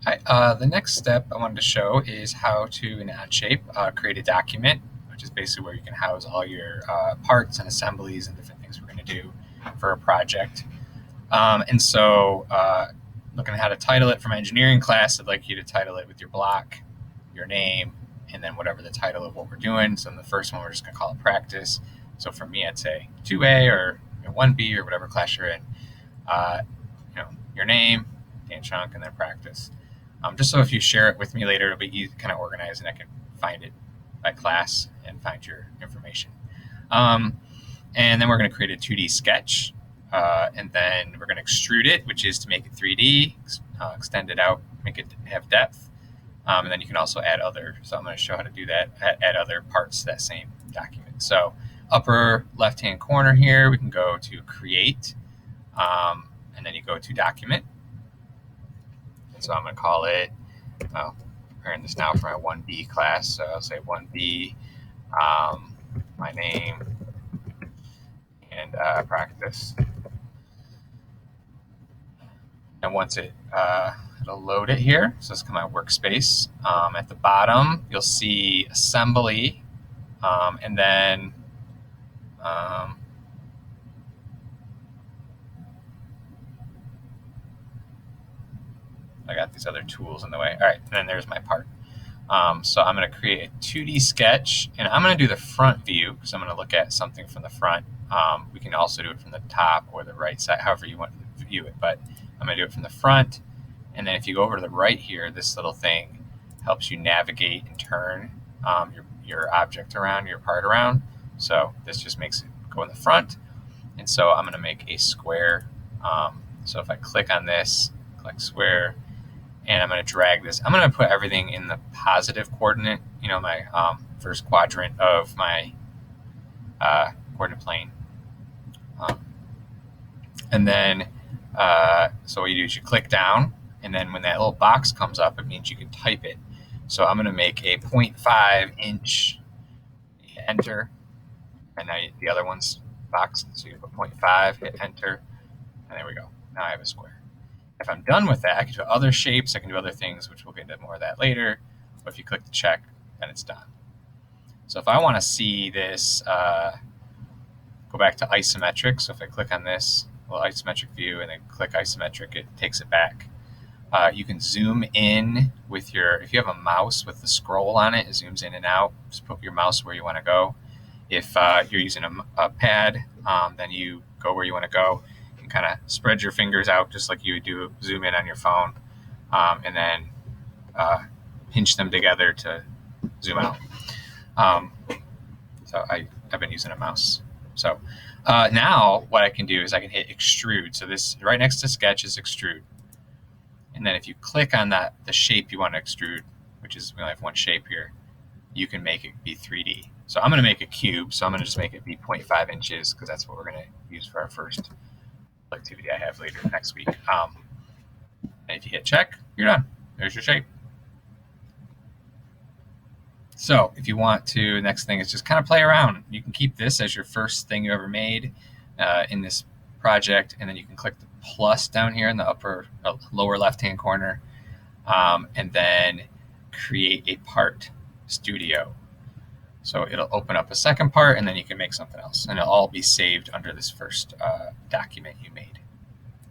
The next step I wanted to show is how to, in OnShape, create a document, which is basically where you can house all your parts and assemblies and different things we're going to do for a project. Looking at how to title it for my engineering class, I'd like you to title it with your block, your name, and then whatever the title of what we're doing. So in the first one, we're just going to call it practice. So for me, I'd say 2A or 1B or whatever class you're in. Uh, your name, Dan Chunk, and then practice. Just so if you share it with me later, it'll be easy, kind of organized, and I can find it by class and find your information. And then we're going to create a 2D sketch, and then we're going to extrude it, which is to make it 3D, extend it out, make it have depth. And then you can also add other. So I'm going to show how to do that, add other parts to that same document. So upper left-hand corner here, we can go to create, and then you go to document. So I'm going to call it, preparing this now for my 1B class, so I'll say 1B, my name, and practice. And once it'll load it here, so it's my workspace. At the bottom, you'll see assembly, and then I got these other tools in the way. All right, and then there's my part. So I'm going to create a 2D sketch, and I'm going to do the front view because I'm going to look at something from the front. We can also do it from the top or the right side, however you want to view it, but I'm going to do it from the front. And then if you go over to the right here, this little thing helps you navigate and turn your object around, your part around. So this just makes it go in the front. And so I'm going to make a square. So if I click on this, click square, and I'm going to drag this. I'm going to put everything in the positive coordinate, my first quadrant of my coordinate plane. And then, so what you do is you click down, and then when that little box comes up, it means you can type it. So I'm going to make a 0.5 inch, enter, and now the other one's boxed, so you put 0.5, hit enter, and there we go. Now I have a square. If I'm done with that, I can do other shapes, I can do other things, which we'll get into more of that later. But if you click the check, then it's done. So if I want to see this, go back to isometric. So if I click on this little isometric view and then click isometric, it takes it back. You can zoom in with if you have a mouse with the scroll on it, it zooms in and out. Just put your mouse where you want to go. If you're using a pad, then you go where you want to go. Kind of spread your fingers out just like you would do zoom in on your phone, and then pinch them together to zoom out. So I've been using a mouse. So now what I can do is I can hit extrude. So this right next to sketch is extrude. And then if you click on the shape you want to extrude, which is we only have one shape here, you can make it be 3D. So I'm going to make a cube. So I'm going to just make it be 0.5 inches because that's what we're going to use for our first activity I have later next week. And if you hit check, you're done. There's your shape. So if you want to, the next thing is just kind of play around. You can keep this as your first thing you ever made in this project, and then you can click the plus down here in the lower left-hand corner, and then create a part studio. So it'll open up a second part, and then you can make something else, and it'll all be saved under this first document you made.